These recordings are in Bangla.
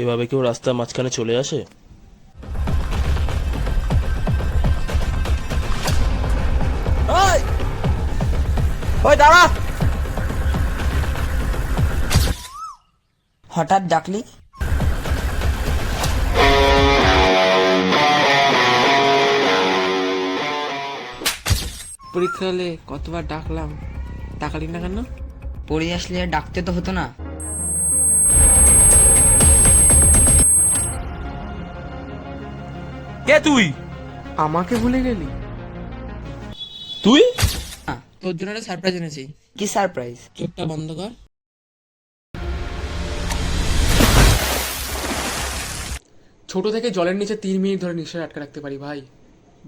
এভাবে কেউ রাস্তার মাঝখানে চলে আসে? ওই দাঁড়া! হঠাৎ ডাকলি? পরীক্ষা হলে কতবার ডাকলাম, ডাকালি না কেন? পড়ে আসলে আর ডাকতে তো হতো না। কে তুই? আমাকে ভুলে গেলি? তুই? তোর জন্য একটা সারপ্রাইজ এনেছি। কি সারপ্রাইজ? চোখটা বন্ধ কর। ছোট থেকে জলের নিচে 3 মিনিট ধরে নিশ্চয় আটকে রাখতে পারি ভাই,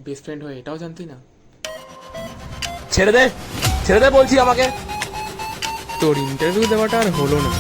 বেস্ট ফ্রেন্ড হয়ে, এটাও জানতি না? ছেড়ে দে, ছেড়ে দে বলছি আমাকে। তোর ইন্টারভিউ দেওয়াটা আর হলো না।